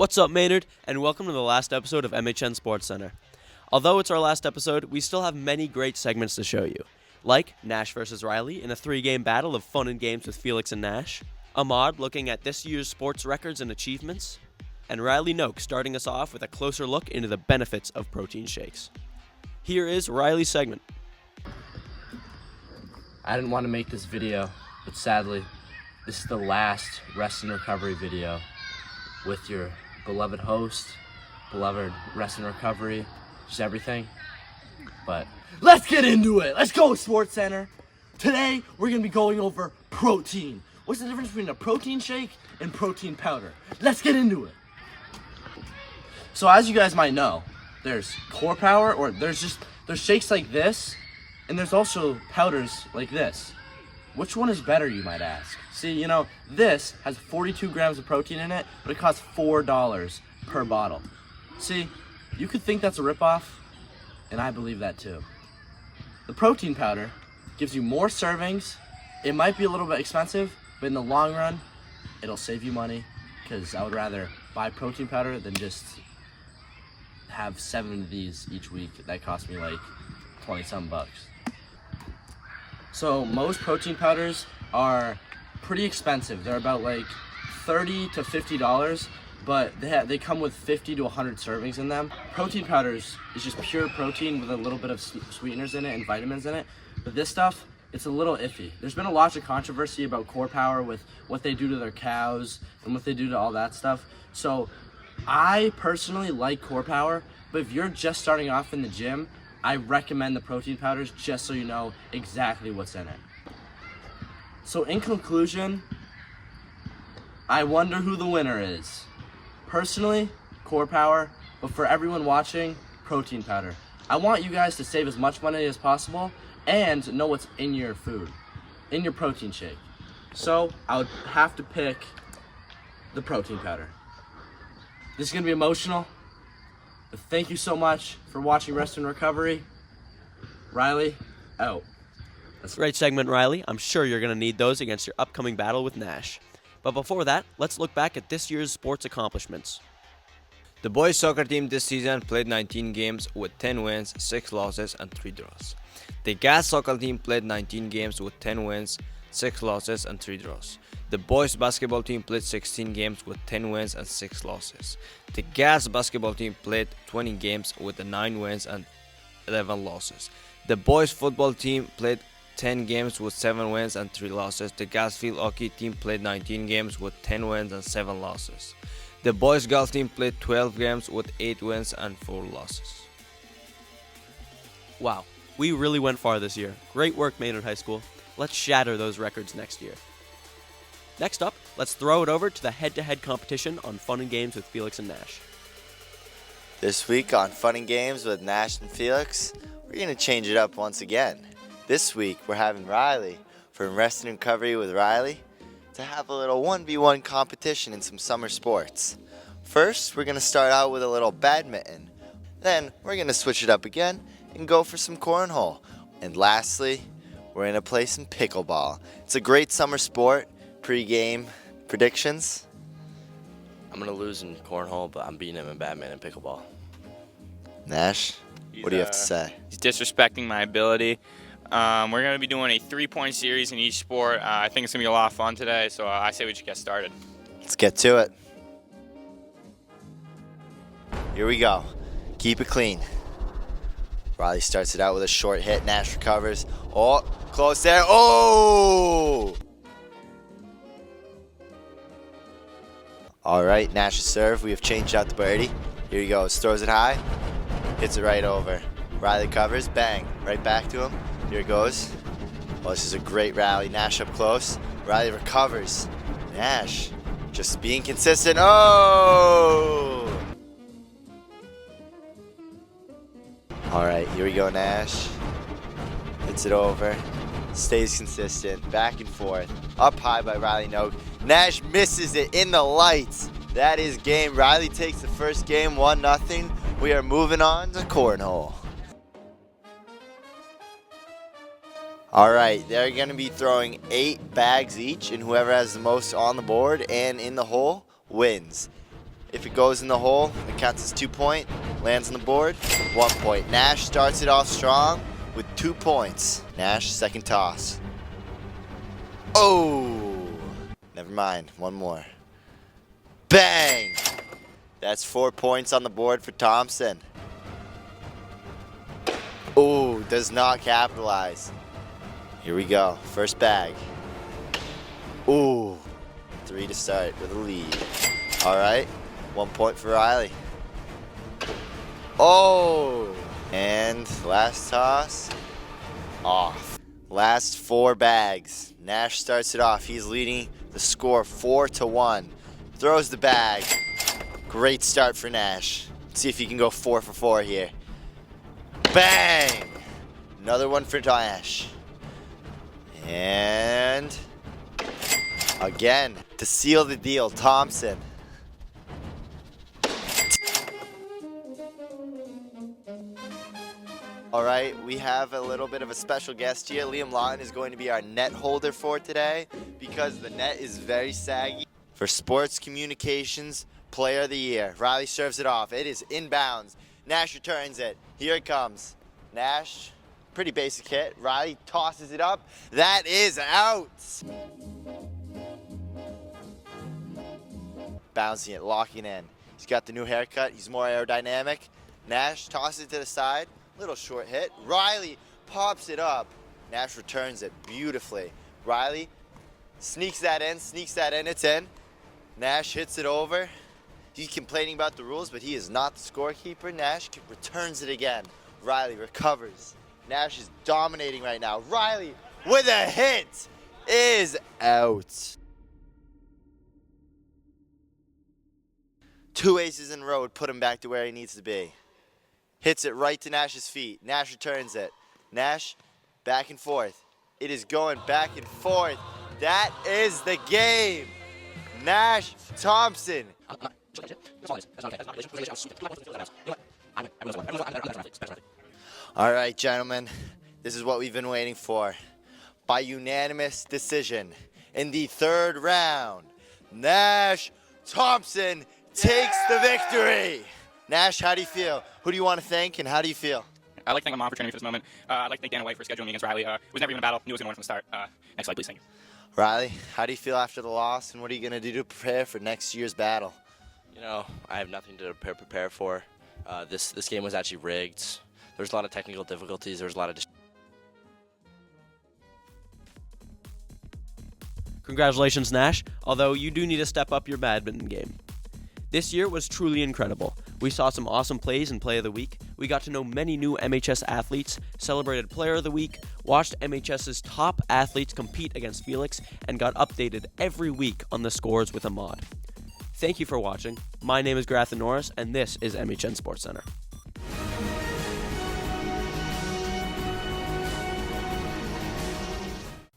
What's up, Maynard, and welcome to the last episode of MHN Sportscenter. Although it's our last episode, we still have many great segments to show you, like Nash versus Riley in a 3-game battle of fun and games with Felix and Nash, Ahmad looking at this year's sports records and achievements, and Riley Noak starting us off with a closer look into the benefits of protein shakes. Here is Riley's segment. I didn't want to make this video, but sadly, this is the last rest and recovery video with your beloved host, beloved rest and recovery, just everything. But let's get into it. Let's go, Sportscenter. Today, we're going to be going over protein. What's the difference between a protein shake and protein powder? Let's get into it. So as you guys might know, there's core power, or there's shakes like this, and there's also powders like this. Which one is better, you might ask? See, this has 42 grams of protein in it, but it costs $4 per bottle. See, you could think that's a ripoff, and I believe that too. The protein powder gives you more servings. It might be a little bit expensive, but in the long run, it'll save you money, because I would rather buy protein powder than just have 7 of these each week. That cost me like 20-some bucks. So most protein powders are pretty expensive. They're about like $30 to $50, but they come with 50 to 100 servings in them. Protein powders is just pure protein with a little bit of sweeteners in it and vitamins in it. But this stuff, it's a little iffy. There's been a lot of controversy about Core Power with what they do to their cows and what they do to all that stuff. So I personally like Core Power, but if you're just starting off in the gym, I recommend the protein powders just so you know exactly what's in it. So in conclusion, I wonder who the winner is. Personally, Core Power, but for everyone watching, protein powder. I want you guys to save as much money as possible and know what's in your food, in your protein shake. So I would have to pick the protein powder. This is gonna be emotional. But thank you so much for watching Rest and Recovery. Riley, out. Great segment, Riley. I'm sure you're going to need those against your upcoming battle with Nash. But before that, let's look back at this year's sports accomplishments. The boys soccer team this season played 19 games with 10 wins, 6 losses, and 3 draws. The girls soccer team played 19 games with 10 wins, 6 losses, and 3 draws. The boys basketball team played 16 games with 10 wins and 6 losses. The girls basketball team played 20 games with 9 wins and 11 losses. The boys football team played 10 games with 7 wins and 3 losses. The girls field hockey team played 19 games with 10 wins and 7 losses. The boys golf team played 12 games with 8 wins and 4 losses. Wow, we really went far this year. Great work, Maynard High School. Let's shatter those records next year. Next up, let's throw it over to the head-to-head competition on Fun and Games with Felix and Nash. This week on Fun and Games with Nash and Felix, we're going to change it up once again. This week, we're having Riley from Rest and Recovery with Riley to have a little 1v1 competition in some summer sports. First, we're going to start out with a little badminton. Then, we're going to switch it up again and go for some cornhole. And lastly, we're going to play some pickleball. It's a great summer sport. Pre-game predictions? I'm going to lose in cornhole, but I'm beating him in badminton and pickleball. Nash, what do you have to say? He's disrespecting my ability. We're going to be doing a 3-point series in each sport. I think it's going to be a lot of fun today, so I say we should get started. Let's get to it. Here we go. Keep it clean. Riley starts it out with a short hit. Nash recovers. Oh, close there. Oh! All right, Nash's serve. We have changed out the birdie. Here he goes. Throws it high. Hits it right over. Riley covers. Bang. Right back to him. Here it goes. Well, this is a great rally. Nash up close. Riley recovers. Nash just being consistent. Oh! All right, here we go, Nash. Hits it over. Stays consistent. Back and forth. Up high by Riley Noak. Nash misses it in the lights. That is game. Riley takes the first game 1-0. We are moving on to cornhole. All right, they're going to be throwing 8 bags each, and whoever has the most on the board and in the hole wins. If it goes in the hole, it counts as 2 point. Lands on the board, 1 point. Nash starts it off strong with 2 points. Nash, second toss. Oh! Never mind, one more. Bang! That's 4 points on the board for Thompson. Oh, does not capitalize. Here we go, first bag. Ooh, 3 to start with a lead. All right, 1 point for Riley. Oh, and last toss, off. Last 4 bags. Nash starts it off. He's leading the score 4-1. Throws the bag. Great start for Nash. Let's see if he can go 4 for 4 here. Bang! Another one for Nash. And again, to seal the deal, Thompson. All right, we have a little bit of a special guest here. Liam Lawton is going to be our net holder for today because the net is very saggy. For Sports Communications Player of the Year, Riley serves it off. It is inbounds. Nash returns it. Here it comes. Nash, pretty basic hit. Riley tosses it up. That is out. Bouncing it, locking in. He's got the new haircut. He's more aerodynamic. Nash tosses it to the side. Little short hit. Riley pops it up. Nash returns it beautifully. Riley sneaks that in, it's in. Nash hits it over. He's complaining about the rules, but he is not the scorekeeper. Nash returns it again. Riley recovers. Nash is dominating right now. Riley with a hit is out. 2 aces in a row would put him back to where he needs to be. Hits it right to Nash's feet. Nash returns it. Nash back and forth. It is going back and forth. That is the game. Nash Thompson. All right, gentlemen. This is what we've been waiting for. By unanimous decision in the 3rd round, Nash Thompson takes the victory. Nash, how do you feel? Who do you want to thank and how do you feel? I'd like to thank my mom for training me for this moment. I'd like to thank Dan White for scheduling me against Riley. It was never even a battle. Knew it was going to win from the start. Next slide, please. Thank you. Riley, how do you feel after the loss and what are you going to do to prepare for next year's battle? You know, I have nothing to prepare for. This game was actually rigged. There's a lot of technical difficulties. There was a lot of Congratulations, Nash, although you do need to step up your badminton game. This year was truly incredible. We saw some awesome plays in Play of the Week. We got to know many new MHS athletes, celebrated Player of the Week, watched MHS's top athletes compete against Felix, and got updated every week on the scores with Ahmad. Thank you for watching. My name is Grathan Norris, and this is MHN Sportscenter.